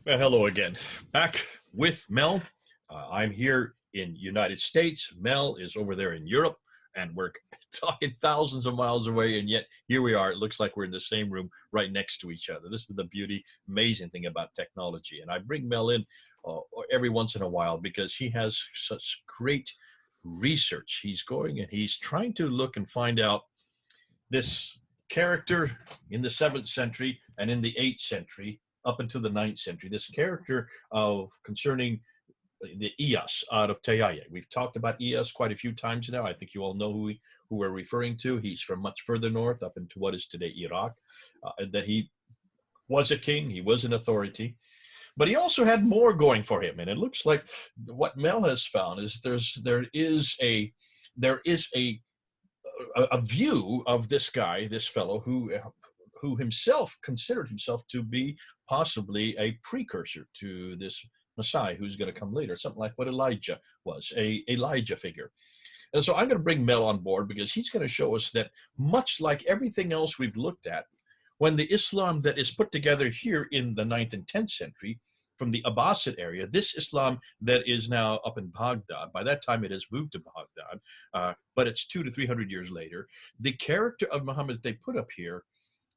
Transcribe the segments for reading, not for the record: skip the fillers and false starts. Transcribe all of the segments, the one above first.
Well, hello again. Back with Mel. I'm here in United States. Mel is over there in Europe, and we're talking thousands of miles away, and yet here we are. It looks like we're in the same room right next to each other. This is the beauty, amazing thing about technology. And I bring Mel in every once in a while because he has such great research. He's going and he's trying to look and find out this character in the 7th century and in the 8th century up until the 9th century, this character of concerning the Ilyas out of Tayaya. We've talked about Ilyas quite a few times now. I think you all know who we're referring to. He's from much further north up into what is today Iraq, that he was a king, he was an authority, but he also had more going for him. And it looks like what Mel has found is there is a view of this guy, this fellow who himself considered himself to be possibly a precursor to this Messiah who's going to come later, something like what Elijah was, a Elijah figure. And so I'm going to bring Mel on board because he's going to show us that much like everything else we've looked at, when the Islam that is put together here in the 9th and 10th century from the Abbasid area, this Islam that is now up in Baghdad, by that time it has moved to Baghdad, but it's 200 to 300 years later, the character of Muhammad they put up here,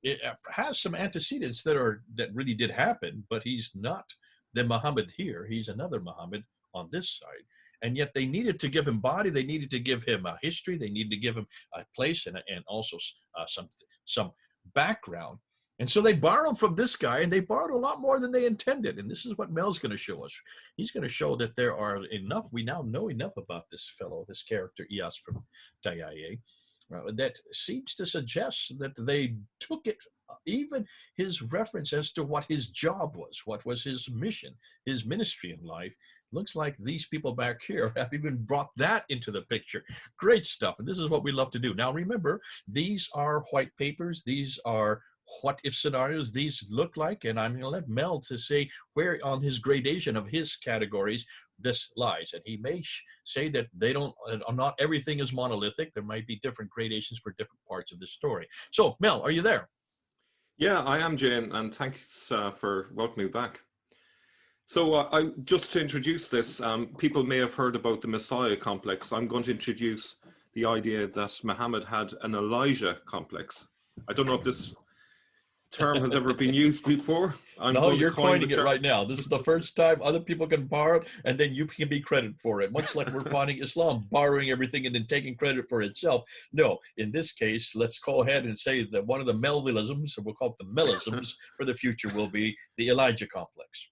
it has some antecedents that really did happen, but he's not the Muhammad here. He's another Muhammad on this side. And yet they needed to give him body. They needed to give him a history. They needed to give him a place and also some background. And so they borrowed from this guy, and they borrowed a lot more than they intended. And this is what Mel's going to show us. He's going to show that there are enough. We now know enough about this fellow, this character, Ilyas from Tayaya, that seems to suggest that they took it, even his reference as to what his job was, what was his mission, his ministry in life. Looks like these people back here have even brought that into the picture. Great stuff. And this is what we love to do. Now, remember, these are white papers. These are what if scenarios these look like. And I'm going to let Mel to say where on his gradation of his categories this lies. And he may say that not everything is monolithic. There might be different gradations for different parts of the story. So, Mel, are you there? Yeah, I am, Jane, and thanks for welcoming me back. So just to introduce this, people may have heard about the Messiah complex. I'm going to introduce the idea that Muhammad had an Elijah complex. I don't know if this term has ever been used before. No, you're coining it right now. This is the first time other people can borrow it, and then you can be credited for it. Much like we're finding Islam borrowing everything and then taking credit for itself. No, in this case, let's go ahead and say that one of the Melvilisms, or we'll call it the Melisms, for the future will be the Elijah complex.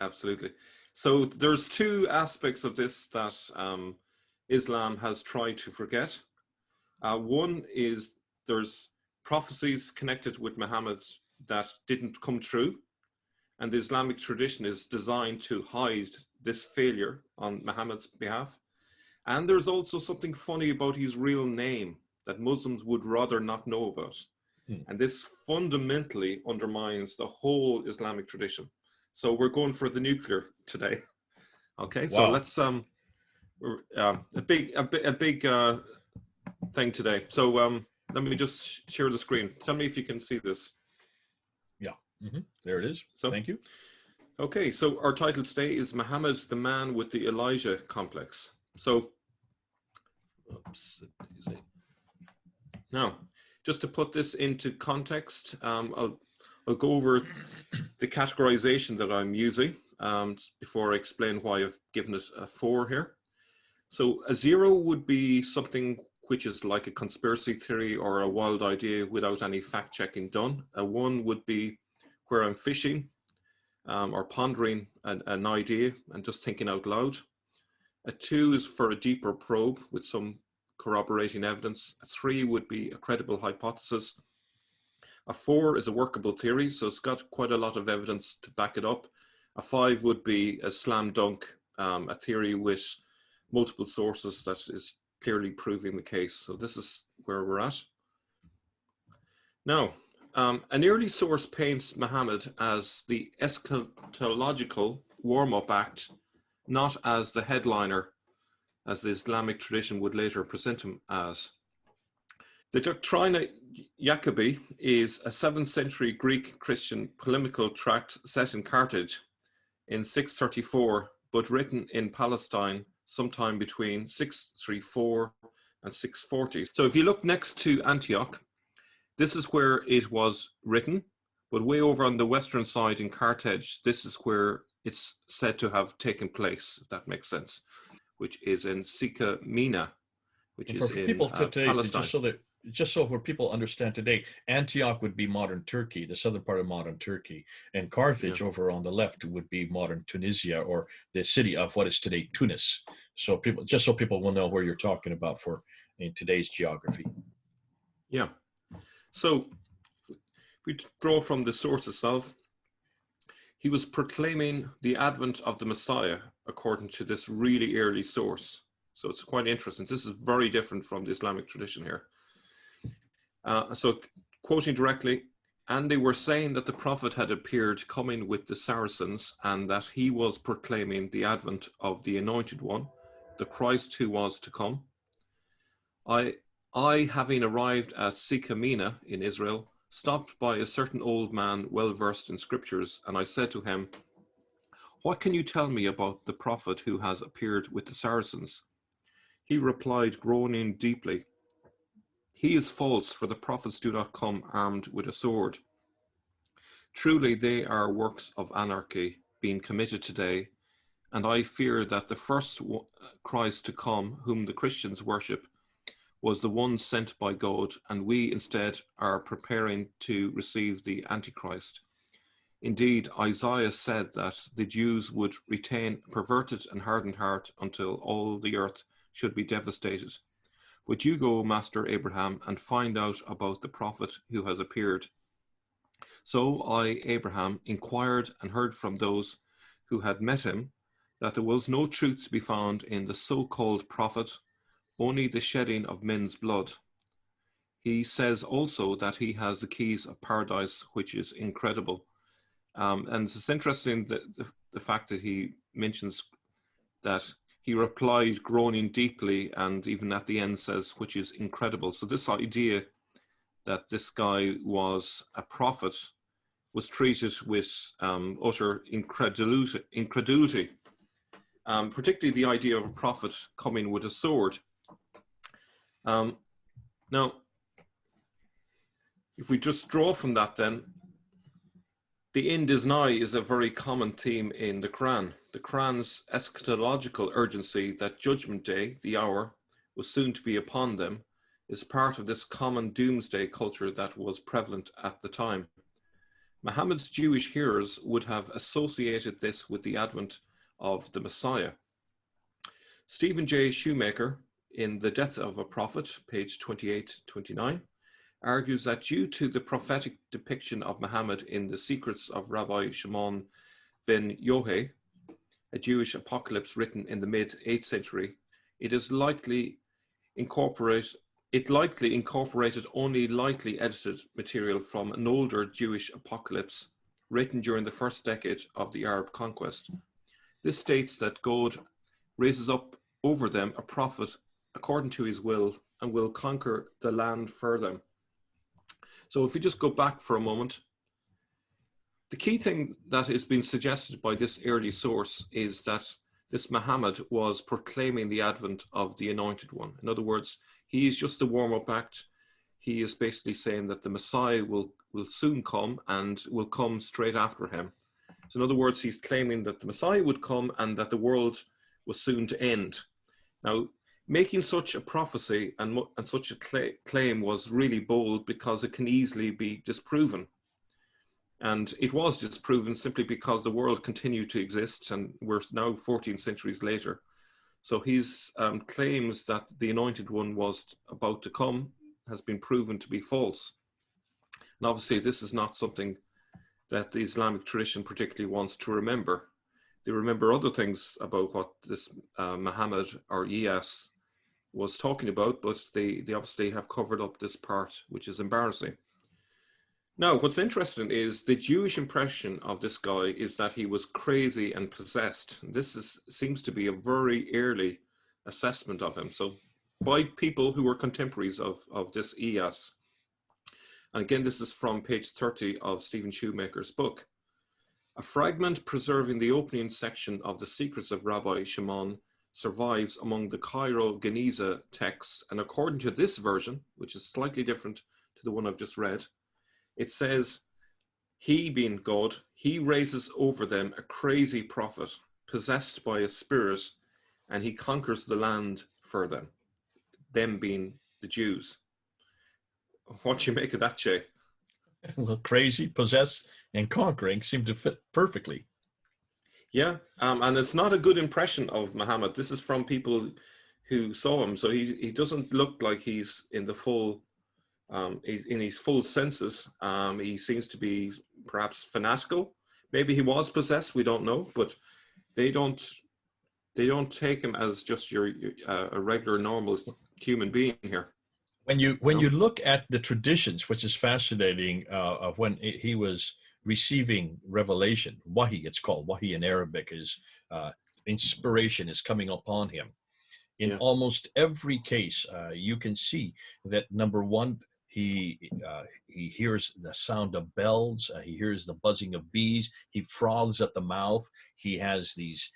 Absolutely. So there's two aspects of this that Islam has tried to forget. One is there's prophecies connected with Muhammad that didn't come true, and the Islamic tradition is designed to hide this failure on Muhammad's behalf. And there's also something funny about his real name that Muslims would rather not know about. And this fundamentally undermines the whole Islamic tradition. So we're going for the nuclear today. Okay, wow. So let's a big thing today. So let me just share the screen. Tell me if you can see this. Yeah, there it is. So thank you. Okay, so our title today is Muhammad, the man with the Elijah complex. So, now, just to put this into context, I'll go over the categorization that I'm using before I explain why I've given it a 4 here. So a 0 would be something which is like a conspiracy theory or a wild idea without any fact-checking done. A 1 would be where I'm fishing or pondering an idea and just thinking out loud. A 2 is for a deeper probe with some corroborating evidence. A 3 would be a credible hypothesis. A 4 is a workable theory, so it's got quite a lot of evidence to back it up. A 5 would be a slam dunk, a theory with multiple sources that is clearly proving the case. So this is where we're at. Now, an early source paints Muhammad as the eschatological warm-up act, not as the headliner, as the Islamic tradition would later present him as. The Doctrina Jacobi is a 7th century Greek Christian polemical tract set in Carthage in 634, but written in Palestine sometime between 634 and 640. So if you look next to Antioch, this is where it was written, but way over on the western side in Carthage, this is where it's said to have taken place, if that makes sense, which is in Sika Mina, which And is for in people today, Palestine. just so where people understand today, Antioch would be modern Turkey, the southern part of modern Turkey, and Yeah. Carthage over on the left would be modern Tunisia, or the city of what is today Tunis. So people, just so people will know where you're talking about for in today's geography. Yeah. So if we draw from the source itself, he was proclaiming the advent of the Messiah according to this really early source. So it's quite interesting. This is very different from the Islamic tradition here. So quoting directly, and they were saying that the prophet had appeared coming with the Saracens, and that he was proclaiming the advent of the anointed one, the Christ who was to come. I having arrived at Sikamina in Israel, stopped by a certain old man well versed in scriptures, and I said to him, "What can you tell me about the prophet who has appeared with the Saracens?" He replied, groaning deeply, "He is false, for the prophets do not come armed with a sword. Truly they are works of anarchy being committed today, and I fear that the first Christ to come, whom the Christians worship, was the one sent by God, and we instead are preparing to receive the Antichrist. Indeed, Isaiah said that the Jews would retain a perverted and hardened heart until all the earth should be devastated. But you go, Master Abraham, and find out about the prophet who has appeared." So I, Abraham, inquired and heard from those who had met him that there was no truth to be found in the so-called prophet, only the shedding of men's blood. He says also that he has the keys of paradise, which is incredible. And it's interesting that the fact that he mentions that he replied groaning deeply, and even at the end says, which is incredible. So this idea that this guy was a prophet was treated with utter incredulity, particularly the idea of a prophet coming with a sword. Now, if we just draw from that then, the end is nigh is a very common theme in the Quran. The Quran's eschatological urgency that judgment day, the hour, was soon to be upon them, is part of this common doomsday culture that was prevalent at the time. Muhammad's Jewish hearers would have associated this with the advent of the Messiah. Stephen J. Shoemaker, in The Death of a Prophet, page 28-29, argues that due to the prophetic depiction of Muhammad in the Secrets of Rabbi Shimon ben Yohei, a Jewish apocalypse written in the mid-8th century, it likely incorporated only lightly edited material from an older Jewish apocalypse written during the first decade of the Arab conquest. This states that God raises up over them a prophet according to his will and will conquer the land for them. So if we just go back for a moment, the key thing that is being suggested by this early source is that this Muhammad was proclaiming the advent of the Anointed One. In other words, he is just the warm-up act. He is basically saying that the Messiah will soon come and will come straight after him. So in other words, he's claiming that the Messiah would come and that the world was soon to end. Now, making such a prophecy and such a claim was really bold because it can easily be disproven. And it was disproven simply because the world continued to exist, and we're now 14 centuries later. So his claims that the Anointed One was about to come has been proven to be false. And obviously this is not something that the Islamic tradition particularly wants to remember. They remember other things about what this Muhammad or Ilyas was talking about, but they obviously have covered up this part, which is embarrassing. Now, what's interesting is the Jewish impression of this guy is that he was crazy and possessed. This seems to be a very early assessment of him. So by people who were contemporaries of this Ilyas. And again, this is from page 30 of Stephen Shoemaker's book. A fragment preserving the opening section of the Secrets of Rabbi Shimon survives among the Cairo Geniza texts, and according to this version, which is slightly different to the one I've just read, it says, he, being God, he raises over them a crazy prophet possessed by a spirit, and he conquers the land for them being the Jews. What do you make of that, Jay? Well, crazy, possessed, and conquering seem to fit perfectly. Yeah, and it's not a good impression of Muhammad. This is from people who saw him, so he doesn't look like he's in the full, he's in his full senses. He seems to be perhaps fanatical. Maybe he was possessed. We don't know, but they don't take him as just a regular, normal human being here. When you look at the traditions, which is fascinating, of when he was receiving revelation, wahi, it's called wahi in Arabic, is inspiration is coming upon him. In almost every case, you can see that, number one, he hears the sound of bells, he hears the buzzing of bees, he froths at the mouth, he has these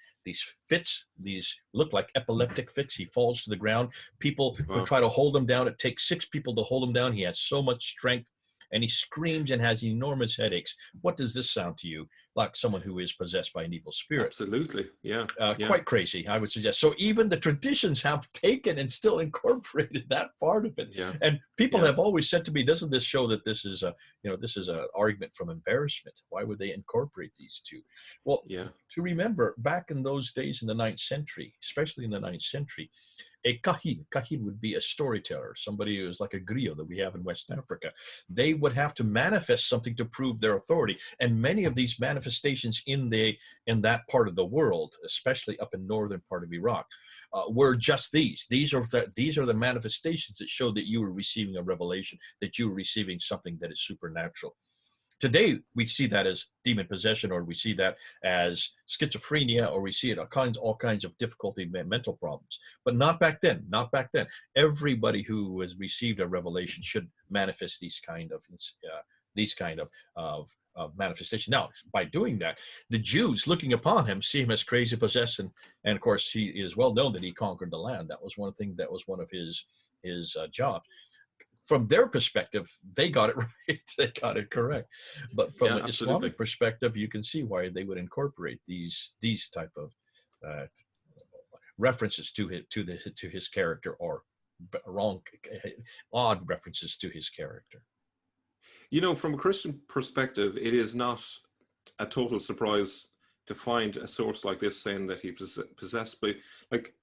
fits, these look like epileptic fits. He falls to the ground. People would try to hold him down. It takes 6 people to hold him down. He has so much strength, and he screams and has enormous headaches. What does this sound to you? Like someone who is possessed by an evil spirit. Absolutely, yeah. Quite crazy, I would suggest. So even the traditions have taken and still incorporated that part of it. Yeah. And people have always said to me, doesn't this show that this is an argument from embarrassment? Why would they incorporate these two? Well, to remember, back in those days in the 9th century, especially in the 9th century, a kahin would be a storyteller, somebody who is like a griot that we have in West Africa. They would have to manifest something to prove their authority. And many of these manifestations in that part of the world, especially up in northern part of Iraq, were just these. These are the manifestations that show that you were receiving a revelation, that you were receiving something that is supernatural. Today, we see that as demon possession, or we see that as schizophrenia, or we see it all kinds of difficulty, mental problems. But not back then. Not back then. Everybody who has received a revelation should manifest these kind of manifestation. Now, by doing that, the Jews looking upon him see him as crazy, possessed, and of course he is well known that he conquered the land. That was one thing. That was one of his jobs. From their perspective, they got it right. They got it correct. But from an Islamic perspective, you can see why they would incorporate these type of references to his character, or odd references to his character. You know, from a Christian perspective, it is not a total surprise to find a source like this saying that he possessed. But like,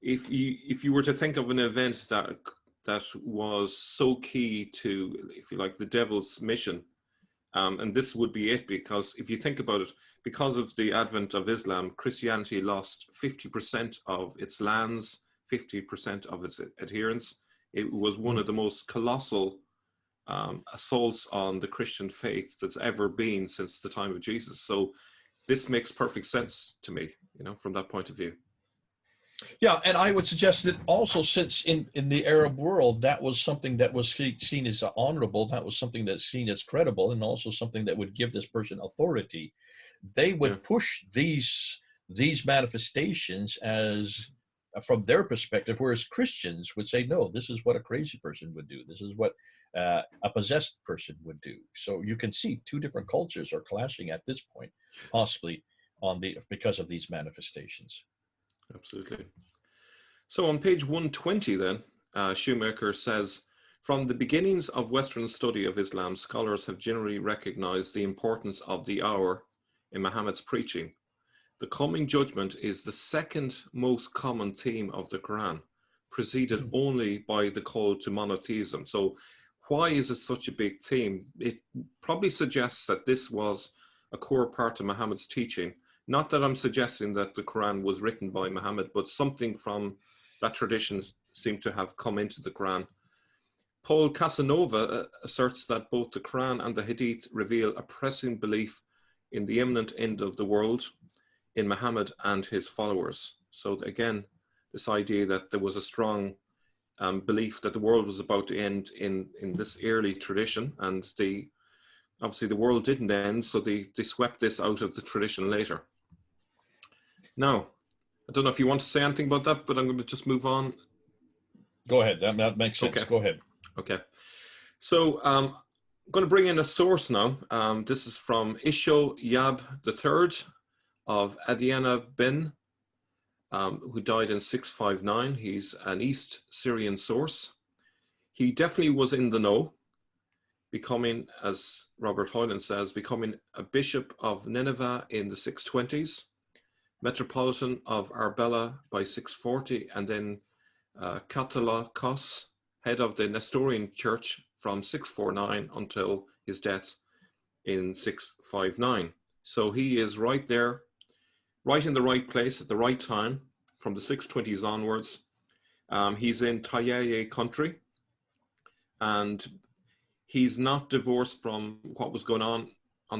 if you were to think of an event that was so key to, if you like, the devil's mission, and this would be it, because if you think about it, because of the advent of Islam, Christianity lost 50% of its lands, 50% of its adherents. It was one of the most colossal assaults on the Christian faith that's ever been since the time of Jesus. So this makes perfect sense to me, from that point of view. Yeah, and I would suggest that also, since in the Arab world, that was something that was seen as honorable, that was something that's seen as credible, and also something that would give this person authority, they would push these manifestations as from their perspective, whereas Christians would say, no, this is what a crazy person would do. This is what a possessed person would do. So you can see 2 different cultures are clashing at this point, possibly because of these manifestations. Absolutely. So on page 120 then, Shoemaker says, from the beginnings of Western study of Islam, scholars have generally recognized the importance of the hour in Muhammad's preaching. The coming judgment is the second most common theme of the Quran, preceded only by the call to monotheism. So why is it such a big theme? It probably suggests that this was a core part of Muhammad's teaching. Not that I'm suggesting that the Quran was written by Muhammad, but something from that tradition seemed to have come into the Quran. Paul Casanova asserts that both the Quran and the Hadith reveal a pressing belief in the imminent end of the world, in Muhammad and his followers. So again, this idea that there was a strong belief that the world was about to end in this early tradition, and the obviously the world didn't end, so they swept this out of the tradition later. Now, I don't know if you want to say anything about that, but I'm going to just move on. Go ahead. That makes sense. Okay. Go ahead. Okay. So I'm going to bring in a source now. This is from Isho Yab III of Adiana bin, who died in 659. He's an East Syrian source. He definitely was in the know, becoming, as Robert Hoyland says, becoming a bishop of Nineveh in the 620s, metropolitan of Arbela by 640, and then Catholicos, head of the Nestorian Church from 649 until his death in 659. So he is right there, right in the right place at the right time from the 620s onwards. He's in Tayaye country, and he's not divorced from what was going on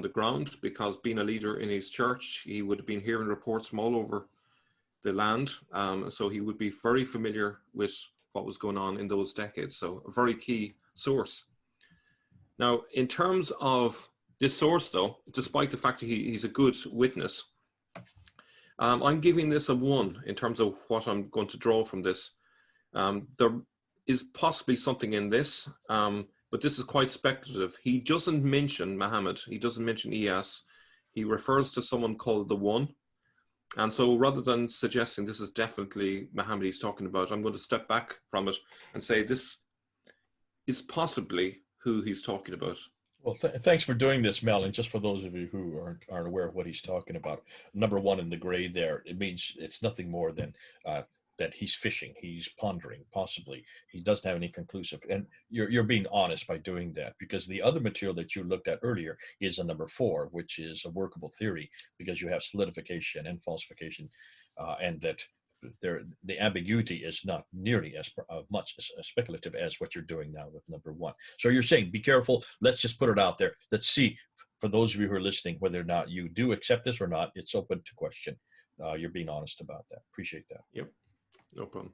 the ground, because being a leader in his church, he would have been hearing reports from all over the land. So he would be very familiar with what was going on in those decades. So a very key source. Now, in terms of this source, though, despite the fact that he's a good witness, I'm giving this a 1 in terms of what I'm going to draw from this. There is possibly something in this, but this is quite speculative. He doesn't mention Muhammad. He doesn't mention Ilyas. He refers to someone called the One. And so rather than suggesting this is definitely Muhammad he's talking about, I'm going to step back from it and say this is possibly who he's talking about. Well, thanks for doing this, Mel. And just for those of you who aren't aware of what he's talking about, number 1 in the gray there, it means it's nothing more than that he's fishing, he's pondering, possibly. He doesn't have any conclusive. And you're being honest by doing that, because the other material that you looked at earlier is a number 4, which is a workable theory, because you have solidification and falsification, and that the ambiguity is not nearly as much as speculative as what you're doing now with number 1. So you're saying, be careful. Let's just put it out there. Let's see, for those of you who are listening, whether or not you do accept this or not. It's open to question. You're being honest about that. Appreciate that. Yep, no problem.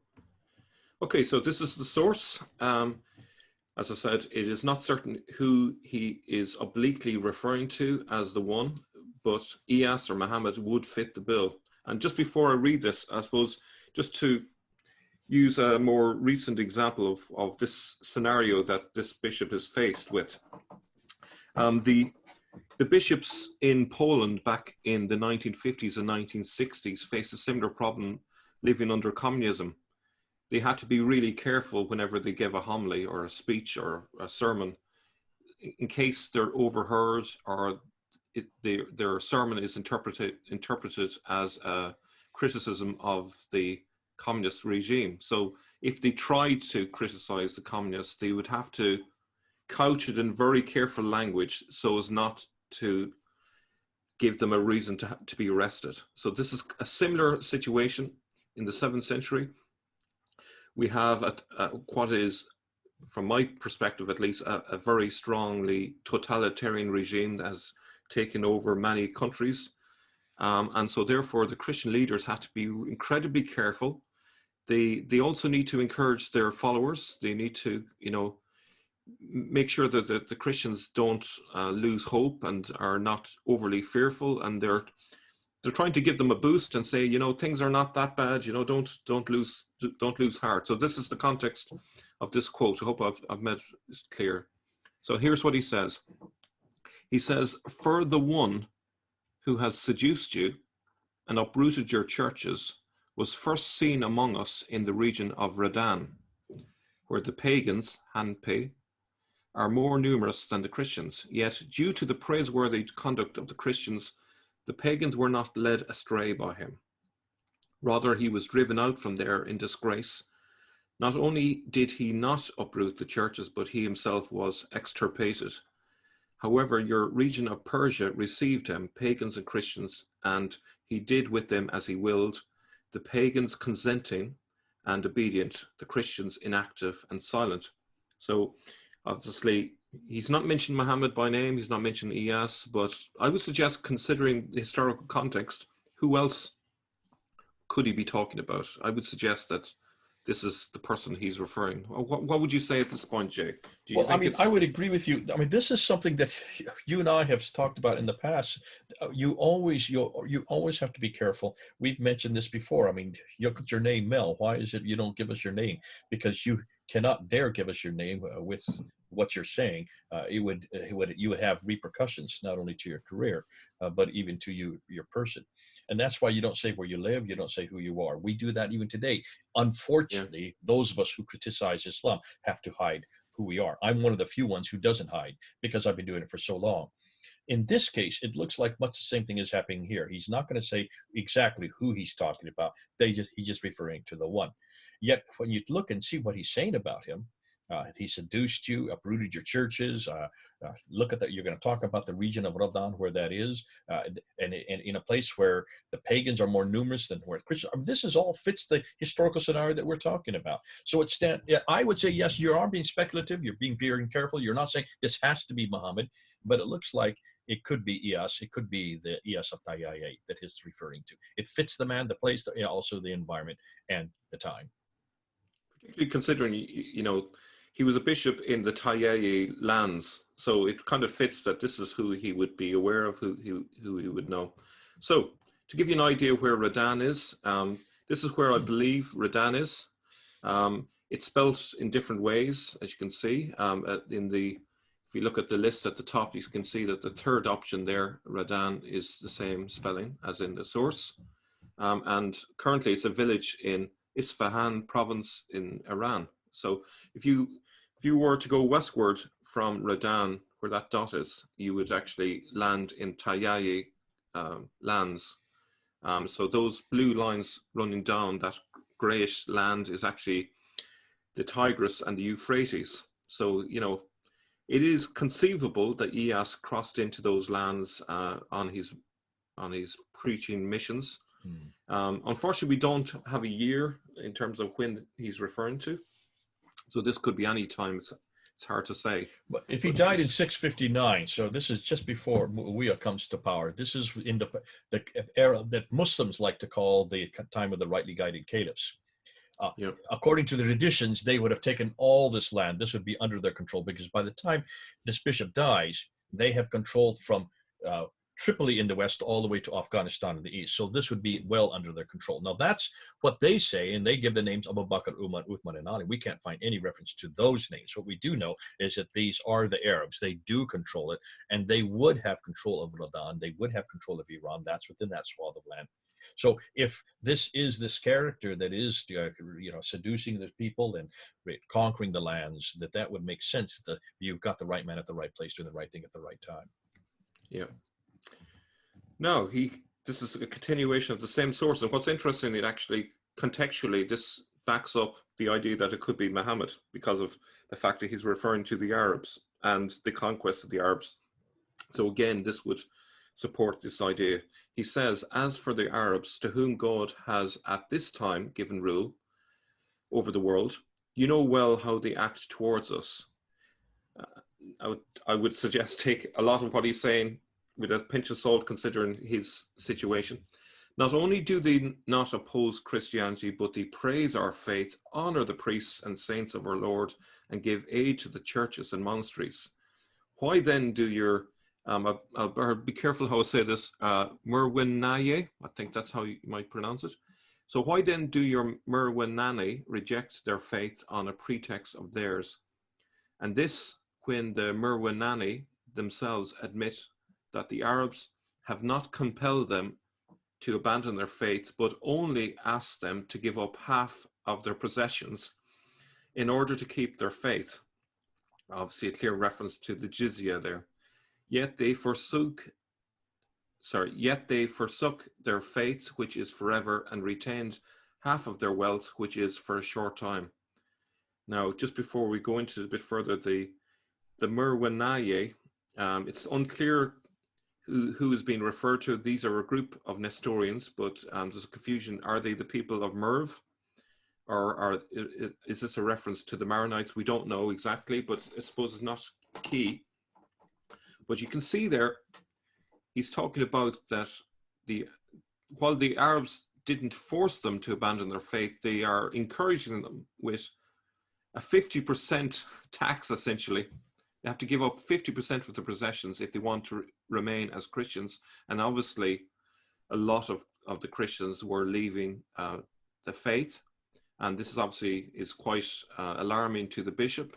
Okay, so this is the source. As I said, it is not certain who he is obliquely referring to as the One, but Ilyas or Muhammad would fit the bill. And just before I read this, I suppose, just to use a more recent example of this scenario that this bishop is faced with. The bishops in Poland back in the 1950s and 1960s faced a similar problem living under communism. They had to be really careful whenever they gave a homily or a speech or a sermon, in case they're overheard or their sermon is interpreted as a criticism of the communist regime. So if they tried to criticize the communists, they would have to couch it in very careful language so as not to give them a reason to be arrested. So this is a similar situation in the 7th century. We have what is, from my perspective at least, a very strongly totalitarian regime that has taken over many countries. And so therefore the Christian leaders have to be incredibly careful. They also need to encourage their followers. They need to, make sure that the Christians don't lose hope and are not overly fearful. And they're trying to give them a boost and say, things are not that bad. Don't lose heart. So this is the context of this quote. I hope I've made it clear. So here's what he says. He says, "For the One who has seduced you and uprooted your churches was first seen among us in the region of Redan, where the pagans, Hanpe, are more numerous than the Christians. Yet, due to the praiseworthy conduct of the Christians, the pagans were not led astray by him. Rather, he was driven out from there in disgrace. Not only did he not uproot the churches, but he himself was extirpated. However, your region of Persia received him, pagans and Christians, and he did with them as he willed, the pagans consenting and obedient, the Christians inactive and silent." So obviously, he's not mentioned Muhammad by name, he's not mentioned Ilyas, but I would suggest, considering the historical context, who else could he be talking about? I would suggest that this is the person he's referring. What would you say at this point, Jay? Do you Well, I think mean, it's... I would agree with you. I mean, this is something that you and I have talked about in the past. You always have to be careful. We've mentioned this before. I mean, you look at your name, Mel. Why is it you don't give us your name? Because you cannot dare give us your name with what you're saying. You would have repercussions not only to your career, but even to your person. And that's why you don't say where you live. You don't say who you are. We do that even today. Unfortunately, those of us who criticize Islam have to hide who we are. I'm one of the few ones who doesn't hide because I've been doing it for so long. In this case, it looks like much the same thing is happening here. He's not going to say exactly who he's talking about. He's just referring to the one. Yet when you look and see what he's saying about him, he seduced you, uprooted your churches. Look at that. You're going to talk about the region of Radan, where that is, and in a place where the pagans are more numerous than where Christians. I mean, this is all fits the historical scenario that we're talking about. So I would say, yes, you are being speculative. You're being very careful. You're not saying this has to be Muhammad, but it looks like it could be Ilyas. It could be the Ilyas of Tayyaya that he's referring to. It fits the man, the place, also the environment and the time. Particularly considering, he was a bishop in the Tayyaya lands, so it kind of fits that this is who he would be aware of, who he would know. So, to give you an idea where Radan is, this is where I believe Radan is. It's spelled in different ways, as you can see. If you look at the list at the top, you can see that the third option there, Radan, is the same spelling as in the source. And currently, it's a village in Isfahan province in Iran. So if you were to go westward from Radan, where that dot is, you would actually land in Tayyaya lands. So those blue lines running down that greyish land is actually the Tigris and the Euphrates. So, it is conceivable that Ilyas crossed into those lands on his preaching missions. Unfortunately, we don't have a year in terms of when he's referring to. So this could be any time. It's hard to say. But if he died in 659, so this is just before Muawiyah comes to power. This is in the era that Muslims like to call the time of the rightly guided caliphs. According to the traditions, they would have taken all this land. This would be under their control because by the time this bishop dies, they have control from Tripoli in the west all the way to Afghanistan in the east. So this would be well under their control. Now that's what they say, and they give the names Abu Bakr, Umar, Uthman, and Ali. We can't find any reference to those names. What we do know is that these are the Arabs. They do control it, and they would have control of Radan. They would have control of Iran. That's within that swath of land. So if this is this character that is, seducing the people and conquering the lands, that would make sense. That you've got the right man at the right place doing the right thing at the right time. Yeah. No, this is a continuation of the same source. And what's interesting, it actually contextually, this backs up the idea that it could be Muhammad because of the fact that he's referring to the Arabs and the conquest of the Arabs. So again, this would support this idea. He says, as for the Arabs to whom God has at this time given rule over the world, you know well how they act towards us. I would suggest take a lot of what he's saying with a pinch of salt, considering his situation. Not only do they not oppose Christianity, but they praise our faith, honor the priests and saints of our Lord, and give aid to the churches and monasteries. Why then do your, I'll be careful how I say this, Murwinaye, I think that's how you might pronounce it. So why then do your Murwinani reject their faith on a pretext of theirs? And this when the Murwinani themselves admit that the Arabs have not compelled them to abandon their faith, but only asked them to give up half of their possessions in order to keep their faith. Obviously a clear reference to the jizya there. Yet they forsook their faith, which is forever, and retained half of their wealth, which is for a short time. Now, just before we go into a bit further, the Murwinaye, it's unclear who is being referred to. These are a group of Nestorians, but there's a confusion. Are they the people of Merv? Or is this a reference to the Maronites? We don't know exactly, but I suppose it's not key. But you can see there, he's talking about that while the Arabs didn't force them to abandon their faith. They are encouraging them with a 50% tax, essentially. They have to give up 50% of their possessions if they want to remain as Christians. And obviously, a lot of the Christians were leaving the faith. And this is obviously is quite alarming to the bishop.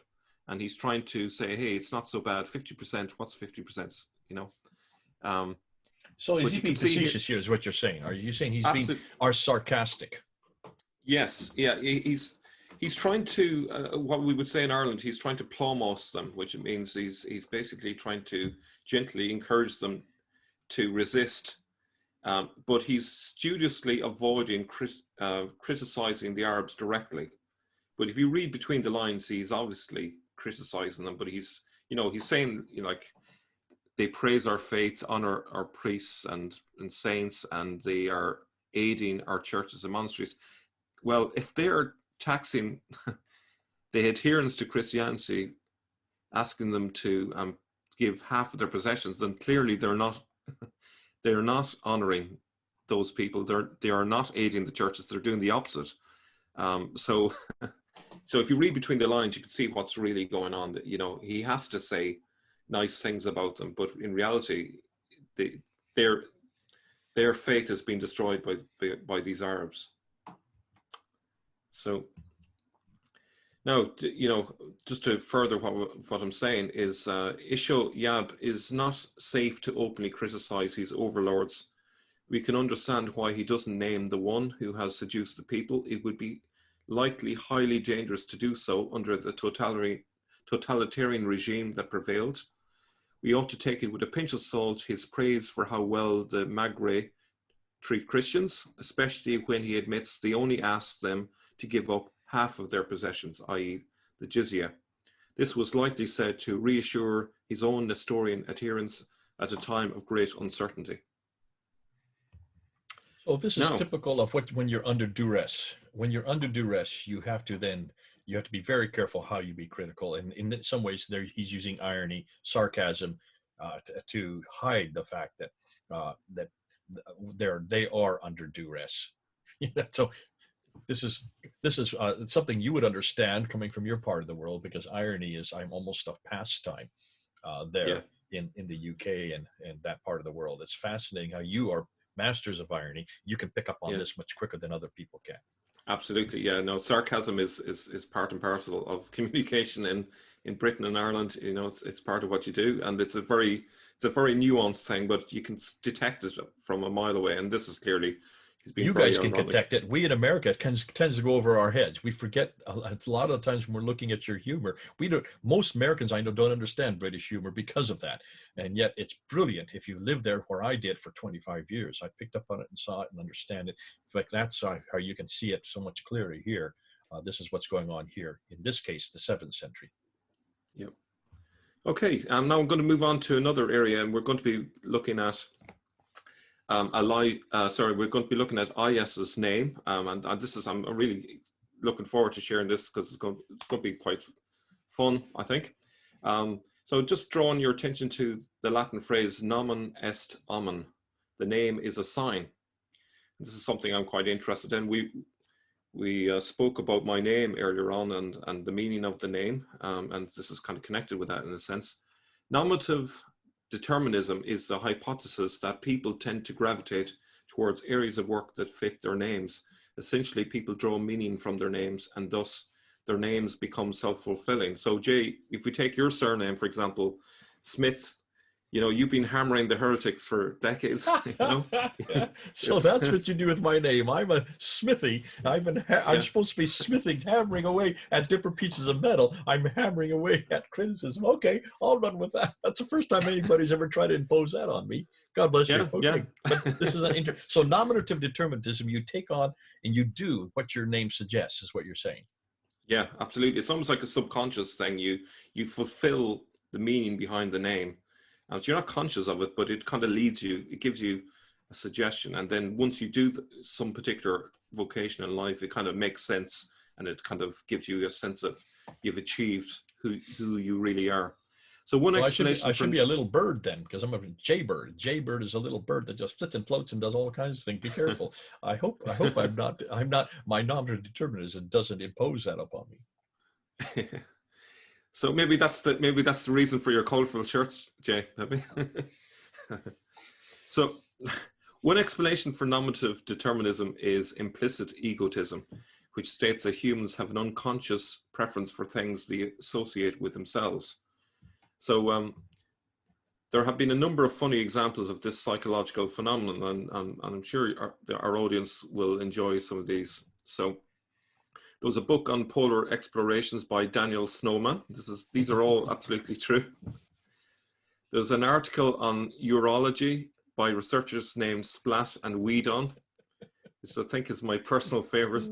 And he's trying to say, hey, it's not so bad. 50%, what's 50%? You know? So is he being facetious here, is what you're saying? Are you saying he's being sarcastic? Yes, yeah. He's trying to, what we would say in Ireland, he's trying to plumose them, which means he's basically trying to gently encourage them to resist. But he's studiously avoiding criticizing the Arabs directly. But if you read between the lines, he's obviously criticizing them. But he's saying, like, they praise our faith, honor our priests and saints, and they are aiding our churches and monasteries. Well, if they're taxing the adherents to Christianity, asking them to give half of their possessions, then clearly they're not honoring those people. They are not aiding the churches. They're doing the opposite. So if you read between the lines, you can see what's really going on. That, you know, he has to say nice things about them, but in reality, their faith has been destroyed by these Arabs. So now, you know, just to further what I'm saying is, Isho Yab is not safe to openly criticize his overlords. We can understand why he doesn't name the one who has seduced the people. It would be likely highly dangerous to do so under the totalitarian regime that prevailed. We ought to take it with a pinch of salt, his praise for how well the Maghreb treat Christians, especially when he admits they only asked them to give up half of their possessions, i.e. the jizya. This was likely said to reassure his own Nestorian adherents at a time of great uncertainty. So this is typical of when you're under duress. When you're under duress, you have to be very careful how you be critical. And in some ways, he's using irony, sarcasm, to hide the fact that they are under duress. So this is something you would understand coming from your part of the world, because irony is almost a pastime there in the UK and that part of the world. It's fascinating how you are masters of irony. You can pick up on this much quicker than other people can. Absolutely, yeah. No, sarcasm is part and parcel of communication in Britain and Ireland. You know, it's part of what you do, and it's a very nuanced thing, but you can detect it from a mile away. And this is clearly, you guys can detect it. We in America, it tends to go over our heads. We forget a lot of the times when we're looking at your humor. Most Americans I know don't understand British humor because of that. And yet it's brilliant. If you live there where I did for 25 years, I picked up on it and saw it and understand it. In fact, that's how you can see it so much clearer here. This is what's going on here. In this case, the 7th century. Yep. Okay. Now I'm going to move on to another area, and we're going to be looking at we're going to be looking at Ilyas's name, and this is, I'm really looking forward to sharing this because it's going to be quite fun, I think. So just drawing your attention to the Latin phrase "nomen est omen," the name is a sign. This is something I'm quite interested in. We spoke about my name earlier on and the meaning of the name, and this is kind of connected with that in a sense. Nominative determinism is the hypothesis that people tend to gravitate towards areas of work that fit their names. Essentially, people draw meaning from their names, and thus their names become self-fulfilling. So, Jay, if we take your surname, for example, Smith, you know, you've been hammering the heretics for decades. You know? So that's what you do with my name. I'm a smithy. I'm supposed to be smithing, hammering away at different pieces of metal. I'm hammering away at criticism. Okay, I'll run with that. That's the first time anybody's ever tried to impose that on me. God bless you. Okay, but this is so nominative determinism. You take on and you do what your name suggests, is what you're saying. Yeah, absolutely. It's almost like a subconscious thing. You fulfill the meaning behind the name. So you're not conscious of it, but it kind of leads you, it gives you a suggestion. And then once you do some particular vocation in life, it kind of makes sense, and it kind of gives you a sense of you've achieved who you really are. So one Well, explanation I for should be a little bird then, because I'm a jaybird. Jaybird is a little bird that just flits and floats and does all kinds of things. Be careful. I hope I'm not my knowledge of determinism doesn't impose that upon me. So maybe that's the reason for your colorful shirts, Jay. Maybe. So one explanation for nominative determinism is implicit egotism, which states that humans have an unconscious preference for things they associate with themselves. So there have been a number of funny examples of this psychological phenomenon, and I'm sure our audience will enjoy some of these. So there was a book on polar explorations by Daniel Snowman. These are all absolutely true. There's an article on urology by researchers named Splat and Weedon, which I think is my personal favorite.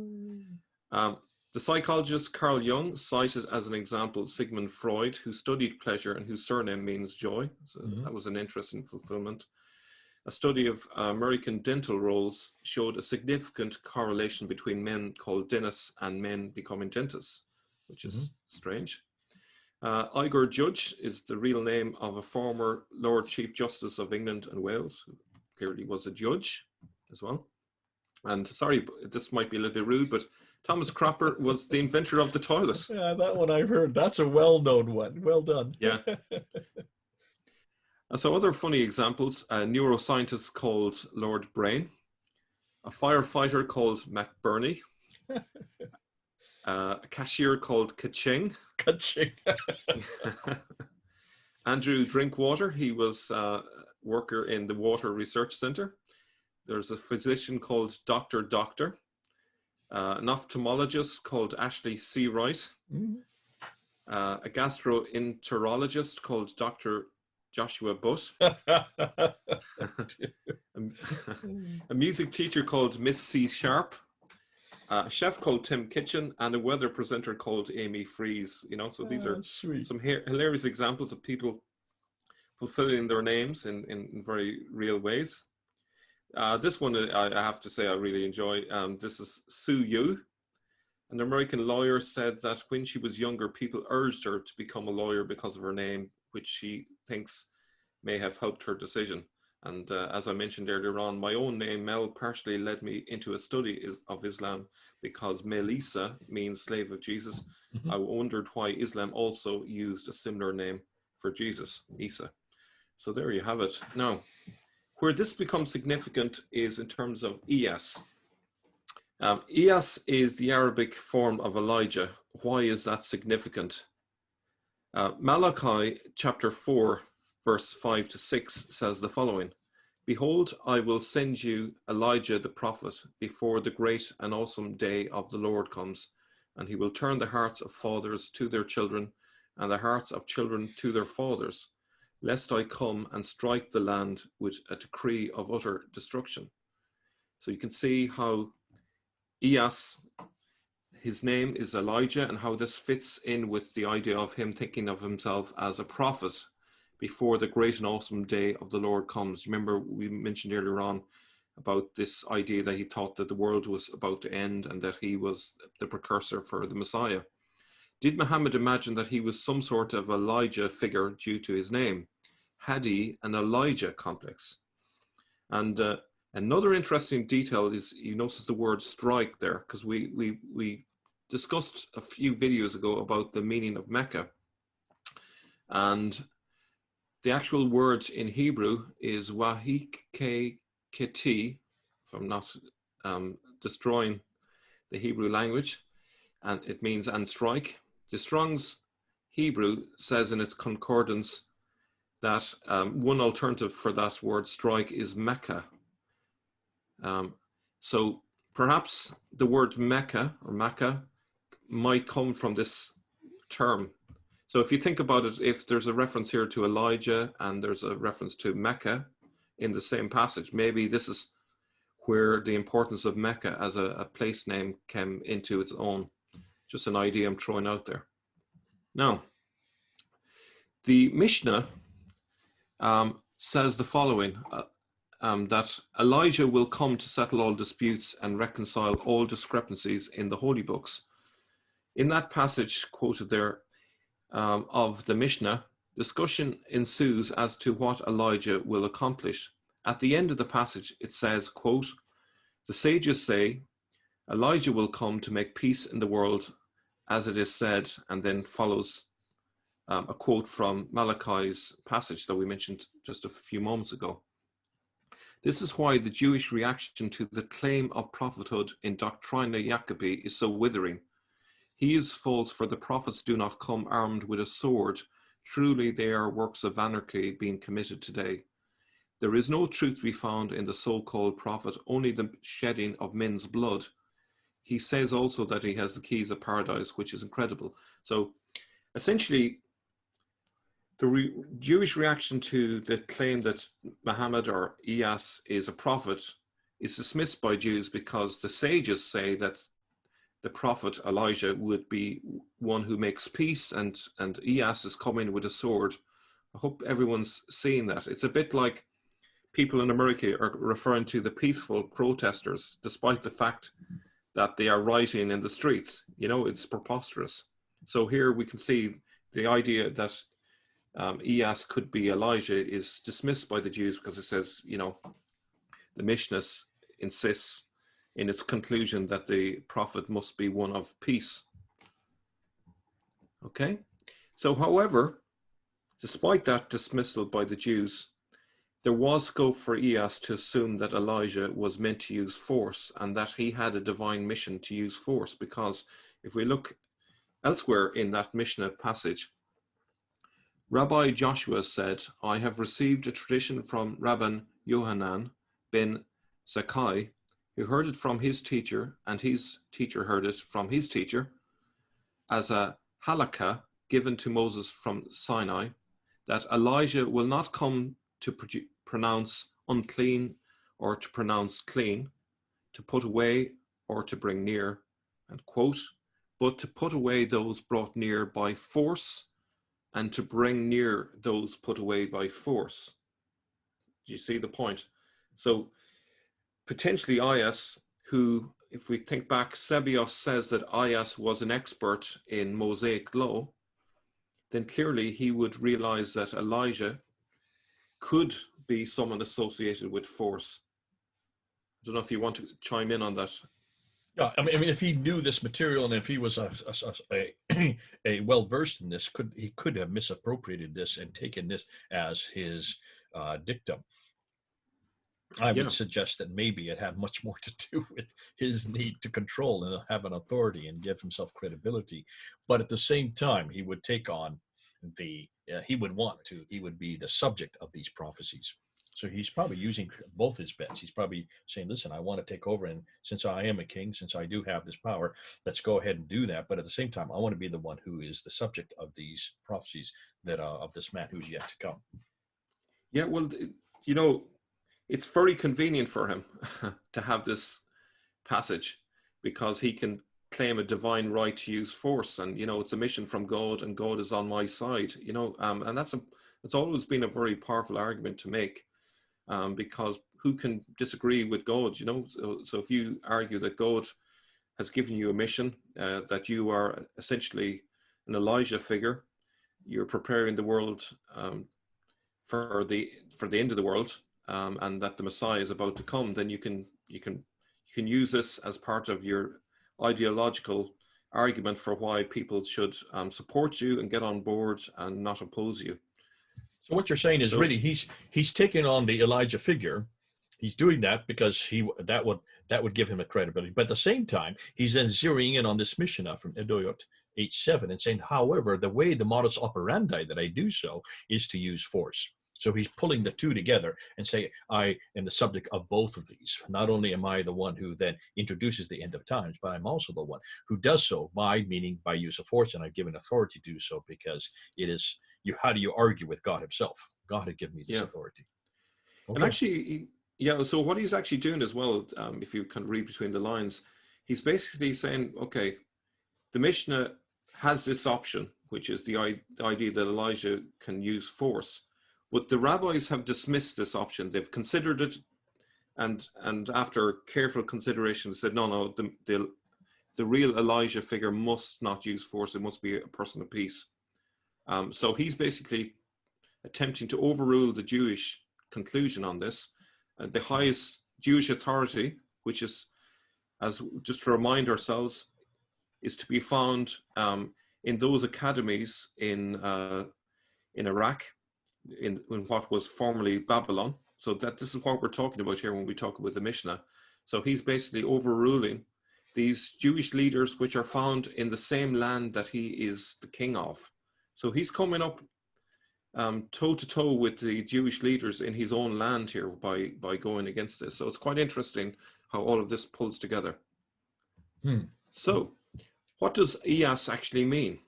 The psychologist Carl Jung cited as an example Sigmund Freud, who studied pleasure and whose surname means joy. So that was an interesting fulfillment. A study of American dental rolls showed a significant correlation between men called dentists and men becoming dentists, which is strange. Igor Judge is the real name of a former Lord Chief Justice of England and Wales, who clearly was a judge as well. And sorry, this might be a little bit rude, but Thomas Cropper was the inventor of the toilet. Yeah, that one I've heard. That's a well-known one. Well done. Yeah. And so other funny examples, a neuroscientist called Lord Brain, a firefighter called McBurney, a cashier called Kaching. Kaching. Andrew Drinkwater, he was a worker in the Water Research Centre. There's a physician called Dr. Doctor, an ophthalmologist called Ashley Seawright, a gastroenterologist called Dr. Joshua Butt, a music teacher called Miss C. Sharp, a chef called Tim Kitchen, and a weather presenter called Amy Freeze. You know, so these are sweet. Some hilarious examples of people fulfilling their names in very real ways. This one, I have to say, I really enjoy. This is Sue Yu. An American lawyer said that when she was younger, people urged her to become a lawyer because of her name, which she thinks may have helped her decision. And as I mentioned earlier on, my own name, Mel, partially led me into a study of Islam because Melissa means slave of Jesus. I wondered why Islam also used a similar name for Jesus, Isa. So there you have it. Now, where this becomes significant is in terms of Ilyas. Ilyas is the Arabic form of Elijah. Why is that significant? Malachi chapter 4, verse 5 to 6 says the following: Behold, I will send you Elijah the prophet before the great and awesome day of the Lord comes, and he will turn the hearts of fathers to their children and the hearts of children to their fathers, lest I come and strike the land with a decree of utter destruction. So you can see how Ilyas, his name is Elijah, and how this fits in with the idea of him thinking of himself as a prophet before the great and awesome day of the Lord comes. Remember, we mentioned earlier on about this idea that he thought that the world was about to end and that he was the precursor for the Messiah. Did Muhammad imagine that he was some sort of Elijah figure due to his name? Had he an Elijah complex? And another interesting detail is you notice the word strike there, because we discussed a few videos ago about the meaning of Mecca. And the actual word in Hebrew is wahik keti, if I'm not destroying the Hebrew language, and it means and strike. The Strong's Hebrew says in its concordance that one alternative for that word strike is Mecca. So perhaps the word Mecca or Makkah might come from this term. So if you think about it, if there's a reference here to Elijah and there's a reference to Mecca in the same passage, maybe this is where the importance of Mecca as a place name came into its own. Just an idea I'm throwing out there. Now, the Mishnah says the following, that Elijah will come to settle all disputes and reconcile all discrepancies in the holy books. In that passage quoted there of the Mishnah, Discussion ensues as to what Elijah will accomplish. At the end of the passage, it says, quote, "The sages say Elijah will come to make peace in the world, as it is said," and then follows a quote from Malachi's passage that we mentioned just a few moments ago. This is why the Jewish reaction to the claim of prophethood in Doctrina Jacobi is so withering. He is false, for the prophets do not come armed with a sword. Truly they are works of anarchy being committed today. There is no truth to be found in the so-called prophet, only the shedding of men's blood. He says also that he has the keys of paradise, which is incredible. So essentially, the Jewish reaction to the claim that Muhammad or Ilyas is a prophet is dismissed by Jews because the sages say that the prophet Elijah would be one who makes peace, and Ilyas is coming with a sword. I hope everyone's seeing that. It's a bit like people in America are referring to the peaceful protesters, despite the fact that they are rioting in the streets. You know, it's preposterous. So here we can see the idea that Ilyas could be Elijah is dismissed by the Jews because it says, you know, the Mishnah insists in its conclusion that the prophet must be one of peace. Okay, so however, despite that dismissal by the Jews, there was scope for Ilyas to assume that Elijah was meant to use force and that he had a divine mission to use force, because if we look elsewhere in that Mishnah passage, Rabbi Joshua said, "I have received a tradition from Rabban Yohanan ben Zakkai, who heard it from his teacher, and his teacher heard it from his teacher, as a halakha given to Moses from Sinai, that Elijah will not come to pronounce unclean or to pronounce clean, to put away or to bring near," and quote, "but to put away those brought near by force and to bring near those put away by force." Do you see the point? So potentially Ilyas, who, if we think back, Sebios says that Ilyas was an expert in Mosaic law, then clearly he would realize that Elijah could be someone associated with force. I don't know if you want to chime in on that. Yeah, I mean, if he knew this material and if he was a well-versed in this, he could have misappropriated this and taken this as his dictum. I would suggest that maybe it had much more to do with his need to control and have an authority and give himself credibility. But at the same time, he would take on he would be the subject of these prophecies. So he's probably using both his bets. He's probably saying, listen, I want to take over. And since I am a king, since I do have this power, let's go ahead and do that. But at the same time, I want to be the one who is the subject of these prophecies that of this man who's yet to come. Yeah, well, you know, it's very convenient for him to have this passage because he can claim a divine right to use force. And, you know, it's a mission from God and God is on my side, you know, and it's always been a very powerful argument to make. Because who can disagree with God, you know? So if you argue that God has given you a mission, that you are essentially an Elijah figure, you're preparing the world for the end of the world, and that the Messiah is about to come, then you can use this as part of your ideological argument for why people should support you and get on board and not oppose you. So what you're saying is really he's taking on the Elijah figure. He's doing that because that would give him a credibility. But at the same time, he's then zeroing in on this Mishnah from Edoyot 8:7 and saying, however, the modus operandi that I do so is to use force. So he's pulling the two together and say, I am the subject of both of these. Not only am I the one who then introduces the end of times, but I'm also the one who does so by use of force, and I've given authority to do so because it is how do you argue with God himself? God had given me this authority. Okay. And actually, so what he's actually doing as well, if you can read between the lines, he's basically saying, okay, the Mishnah has this option, which is the idea that Elijah can use force. But the rabbis have dismissed this option. They've considered it, and after careful consideration said, no, the real Elijah figure must not use force. It must be a person of peace. So he's basically attempting to overrule the Jewish conclusion on this. The highest Jewish authority, which is, as just to remind ourselves, is to be found in those academies in Iraq, in what was formerly Babylon. So that this is what we're talking about here when we talk about the Mishnah. So he's basically overruling these Jewish leaders, which are found in the same land that he is the king of. So he's coming up toe to toe with the Jewish leaders in his own land here by going against this. So it's quite interesting how all of this pulls together. So what does Ilyas actually mean?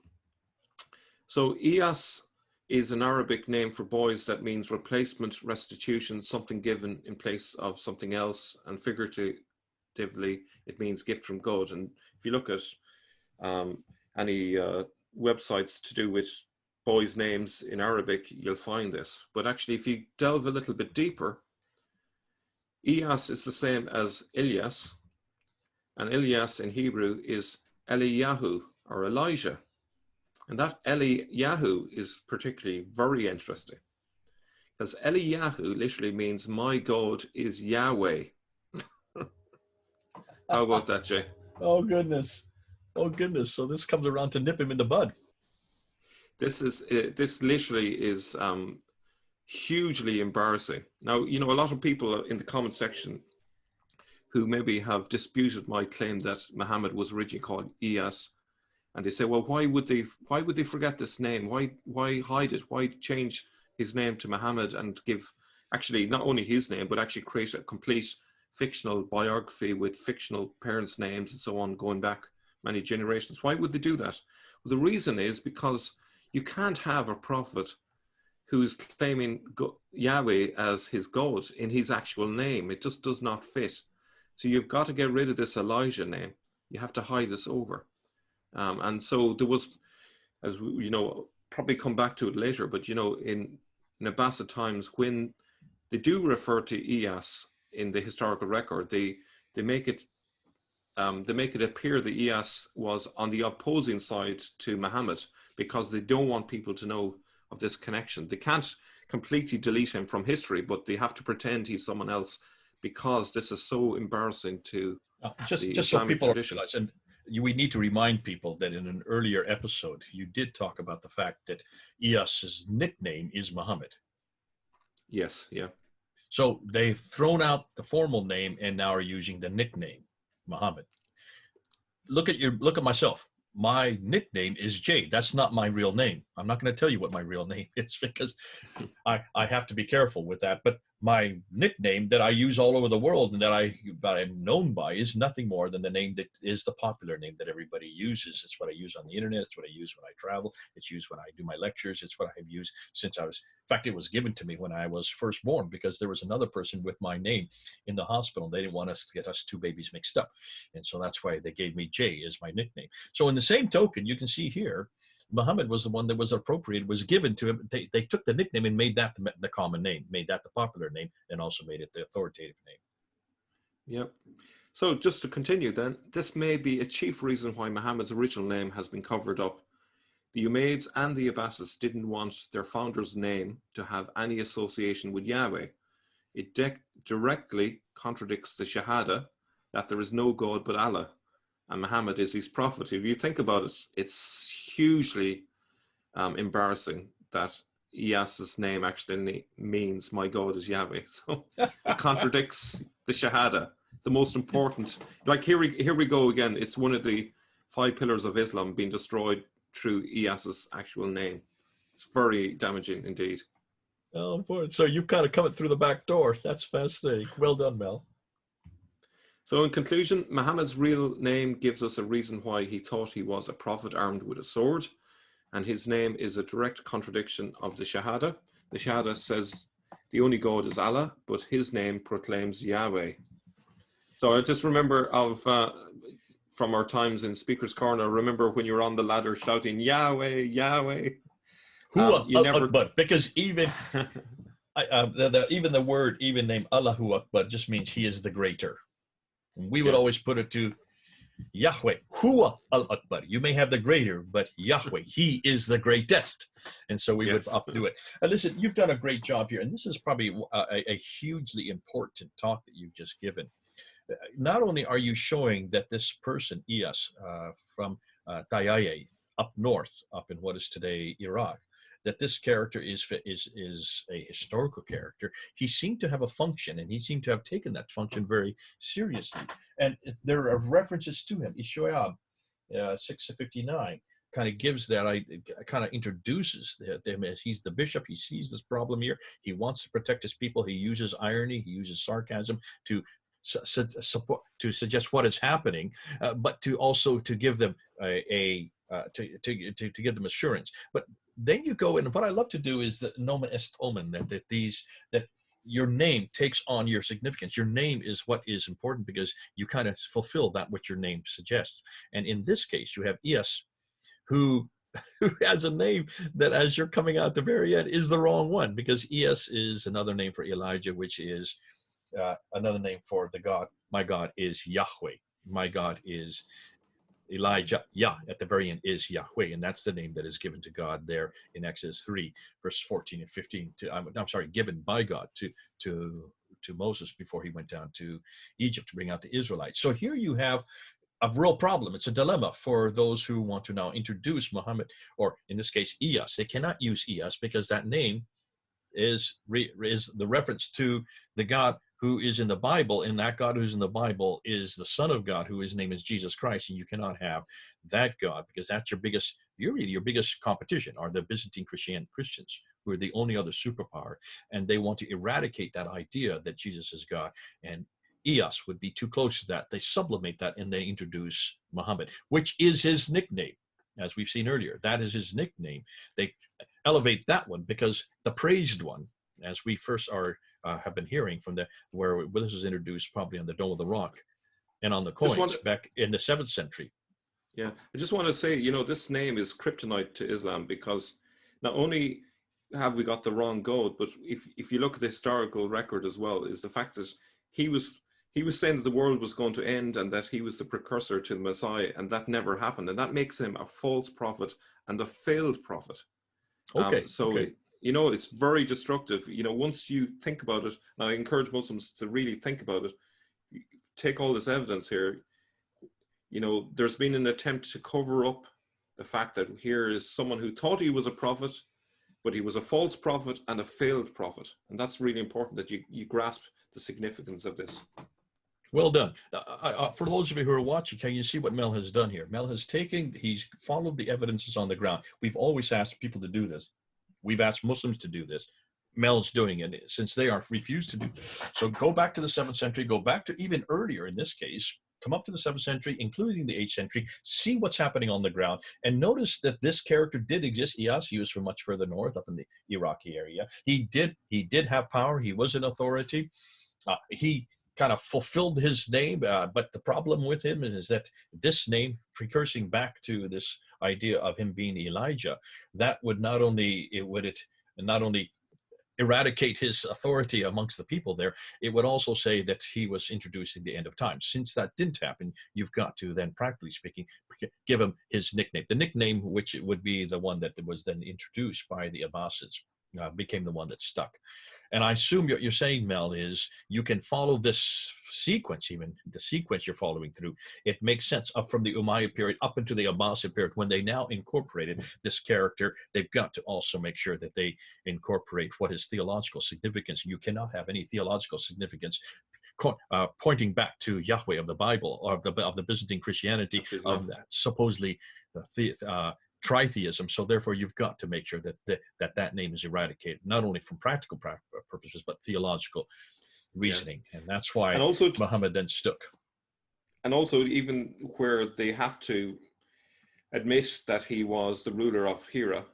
So Ilyas is an Arabic name for boys that means replacement, restitution, something given in place of something else, and figuratively it means gift from God. And if you look at any websites to do with boys' names in Arabic, you'll find this. But actually, if you delve a little bit deeper, Ilyas is the same as Ilyas, and Ilyas in Hebrew is Eliyahu, or Elijah. And that Eliyahu is particularly very interesting, because Eliyahu literally means my God is Yahweh. How about that, Jay? Oh, goodness. Oh, goodness. So this comes around to nip him in the bud. This literally is hugely embarrassing. Now, you know, a lot of people in the comment section who maybe have disputed my claim that Muhammad was originally called Ilyas, and they say, well, why would they forget this name? Why hide it? Why change his name to Muhammad and give actually not only his name, but actually create a complete fictional biography with fictional parents' names and so on, going back many generations? Why would they do that? Well, the reason is because you can't have a prophet who is claiming Yahweh as his God in his actual name. It just does not fit. So you've got to get rid of this Elijah name. You have to hide this over. And so there was, as we, you know, probably come back to it later, but, you know, in Abbasid times, when they do refer to Ilyas in the historical record, they make it appear that Ilyas was on the opposing side to Muhammad, because they don't want people to know of this connection. They can't completely delete him from history, but they have to pretend he's someone else, because this is so embarrassing to just the so Islamic people tradition. realize, and we need to remind people that in an earlier episode, you did talk about the fact that Ilyas's nickname is Muhammad. Yes, yeah. So they've thrown out the formal name and now are using the nickname Muhammad. Look at myself. My nickname is Jay. That's not my real name. I'm not going to tell you what my real name is, because I have to be careful with that. But my nickname that I use all over the world and that I'm known by is nothing more than the name that is the popular name that everybody uses. It's what I use on the internet. It's what I use when I travel. It's used when I do my lectures. It's what I've used since I was, in fact, it was given to me when I was first born, because there was another person with my name in the hospital. They didn't want us to get us two babies mixed up. And so that's why they gave me Jay as my nickname. So in the same token, you can see here, Muhammad was the one that was appropriated, was given to him. They took the nickname and made that the common name, made that the popular name, and also made it the authoritative name. Yep. So just to continue then, this may be a chief reason why Muhammad's original name has been covered up. The Umayyads and the Abbasids didn't want their founder's name to have any association with Yahweh. It directly contradicts the Shahada that there is no God but Allah, and Muhammad is his prophet. If you think about it, it's hugely embarrassing that Ilyas's name actually means my God is Yahweh. So it contradicts the Shahada, the most important. Like here we go again. It's one of the 5 pillars of Islam being destroyed through Ilyas's actual name. It's very damaging indeed. Oh, boy. So you've kind of come through the back door. That's fascinating. Well done, Mel. So in conclusion, Muhammad's real name gives us a reason why he thought he was a prophet armed with a sword, and his name is a direct contradiction of the Shahada. The Shahada says the only God is Allah, but his name proclaims Yahweh. So I just remember from our times in Speaker's Corner, remember when you were on the ladder shouting, Yahweh, Yahweh. But because even even the word name Allahu Akbar just means he is the greater. And we would always put it to Yahweh, Huwa al-Akbar. You may have the greater, but Yahweh, he is the greatest. And so we would Yes. do it. Listen, you've done a great job here. And this is probably a hugely important talk that you've just given. Not only are you showing that this person, Ilyas, from Tayaye, up north, up in what is today Iraq, that this character is a historical character. He seemed to have a function, and he seemed to have taken that function very seriously. And there are references to him. Ishoab 659 kind of gives that, kind of introduces them as he's the bishop. He sees this problem here. He wants to protect his people. He uses irony. He uses sarcasm to support, to suggest what is happening, but to also to give them to give them assurance. But then you go, and what I love to do is that nomen est omen, that your name takes on your significance. Your name is what is important because you kind of fulfill that which your name suggests. And in this case, you have Ilyas, who has a name that, as you're coming out the very end, is the wrong one, because Ilyas is another name for Elijah, which is another name for the God. My God is Yahweh. My God is Elijah. Yah at the very end is Yahweh, and that's the name that is given to God there in Exodus 3, verse 14 and 15. I'm sorry, given by God to Moses before he went down to Egypt to bring out the Israelites. So here you have a real problem. It's a dilemma for those who want to now introduce Muhammad, or in this case, Ilyas. They cannot use Ilyas because that name is the reference to the God who is in the Bible, and that God who's in the Bible is the Son of God, who his name is Jesus Christ, and you cannot have that God, because that's your biggest competition are the Byzantine Christians, who are the only other superpower, and they want to eradicate that idea that Jesus is God, and Ilyas would be too close to that. They sublimate that and they introduce Muhammad, which is his nickname, as we've seen earlier. That is his nickname. They elevate that one because the praised one, as we first have been hearing from where this was introduced probably on the Dome of the Rock and on the coins back in the 7th century. Yeah, I just want to say, this name is kryptonite to Islam, because not only have we got the wrong God, but if you look at the historical record as well, is the fact that he was saying that the world was going to end and that he was the precursor to the Messiah, and that never happened. And that makes him a false prophet and a failed prophet. It's very destructive. Once you think about it, and I encourage Muslims to really think about it, take all this evidence here. There's been an attempt to cover up the fact that here is someone who thought he was a prophet, but he was a false prophet and a failed prophet. And that's really important that you grasp the significance of this. Well done. For those of you who are watching, can you see what Mel has done here? Mel has he's followed the evidences on the ground. We've always asked people to do this. We've asked Muslims to do this. Mel's doing it since they are refused to do this. So go back to the 7th century, go back to even earlier in this case, come up to the 7th century, including the 8th century, see what's happening on the ground, and notice that this character did exist. Ilyas, he was from much further north, up in the Iraqi area. He did have power. He was an authority. He kind of fulfilled his name, but the problem with him is that this name, precursing back to this idea of him being Elijah, that would not only eradicate his authority amongst the people there, it would also say that he was introducing the end of time. Since that didn't happen, you've got to then, practically speaking, give him his nickname. The nickname, which would be the one that was then introduced by the Abbasids, became the one that stuck. And I assume what you're saying, Mel, is you can follow this sequence, even the sequence you're following through. It makes sense up from the Umayyad period up into the Abbasid period. When they now incorporated this character, they've got to also make sure that they incorporate what is theological significance. You cannot have any theological significance pointing back to Yahweh of the Bible, or of the Byzantine Christianity, of that supposedly tritheism. So therefore, you've got to make sure that name is eradicated, not only from practical purposes, but theological reasoning. Yeah. And that's why Muhammad then stuck. And also, even where they have to admit that he was the ruler of Hira,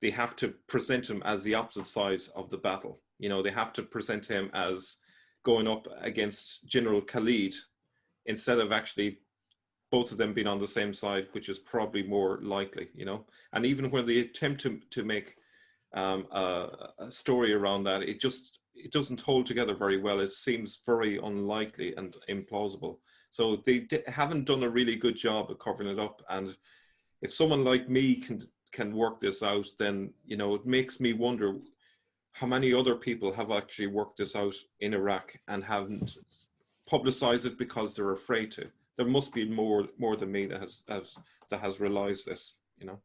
they have to present him as the opposite side of the battle. They have to present him as going up against General Khalid, instead of actually both of them being on the same side, which is probably more likely, And even when they attempt to make a story around that, it doesn't hold together very well. It seems very unlikely and implausible. So they haven't done a really good job of covering it up. And if someone like me can work this out, then, you know, it makes me wonder how many other people have actually worked this out in Iraq and haven't publicized it because they're afraid to. There must be more than me that has realized this, you know.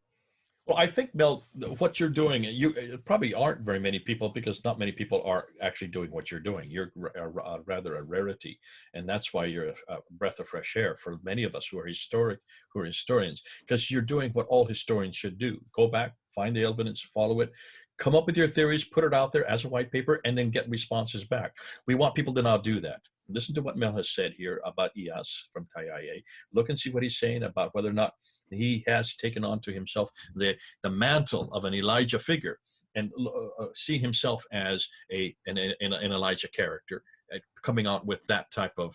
Well, I think, Mel, what you're doing, you probably aren't very many people, because not many people are actually doing what you're doing. You're rather a rarity, and that's why you're a breath of fresh air for many of us who are historians, because you're doing what all historians should do: go back, find the evidence, follow it, come up with your theories, put it out there as a white paper, and then get responses back. We want people to now do that. Listen to what Mel has said here about Ilyas from TIA. Look and see what he's saying about whether or not he has taken on to himself the mantle of an Elijah figure, and see himself as an Elijah character, coming out with that type of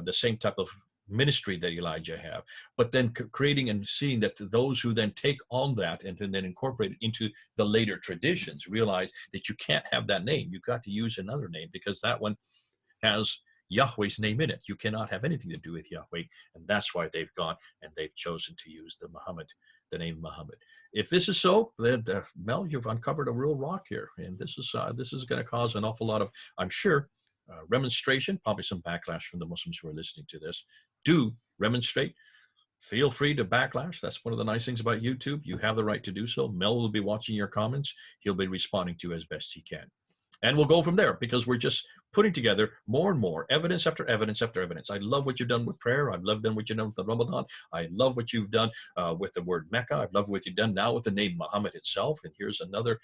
the same type of ministry that Elijah have, but then creating and seeing that those who then take on that and then incorporate it into the later traditions realize that you can't have that name. You've got to use another name, because that one has Yahweh's name in it. You cannot have anything to do with Yahweh, and that's why they've gone and they've chosen to use the name Muhammad. If this is so, then Mel, you've uncovered a real rock here, and this is going to cause an awful lot of, I'm sure, remonstration, probably some backlash from the Muslims who are listening to this. Do remonstrate. Feel free to backlash. That's one of the nice things about YouTube. You have the right to do so. Mel will be watching your comments. He'll be responding to as best he can. And we'll go from there, because we're just putting together more and more evidence after evidence after evidence. I love what you've done with prayer. I've loved what you've done with the Ramadan. I love what you've done with the word Mecca. I've loved what you've done now with the name Muhammad itself. And here's another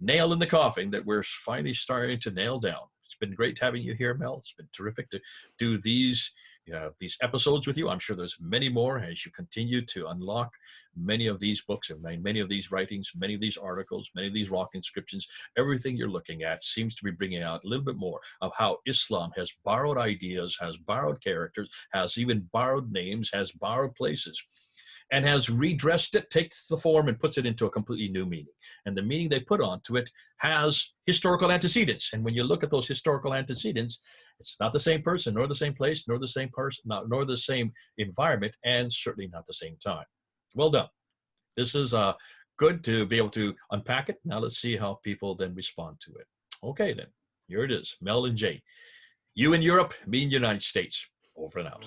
nail in the coffin that we're finally starting to nail down. It's been great having you here, Mel. It's been terrific to do these episodes with you. I'm sure there's many more as you continue to unlock many of these books and many of these writings, many of these articles, many of these rock inscriptions. Everything you're looking at seems to be bringing out a little bit more of how Islam has borrowed ideas, has borrowed characters, has even borrowed names, has borrowed places, and has redressed it, takes the form and puts it into a completely new meaning. And the meaning they put onto it has historical antecedents. And when you look at those historical antecedents, it's not the same person, nor the same place, nor the same person, nor the same environment, and certainly not the same time. Well done. This is good to be able to unpack it. Now let's see how people then respond to it. Okay, then. Here it is. Mel and Jay. You in Europe, me in the United States. Over and out.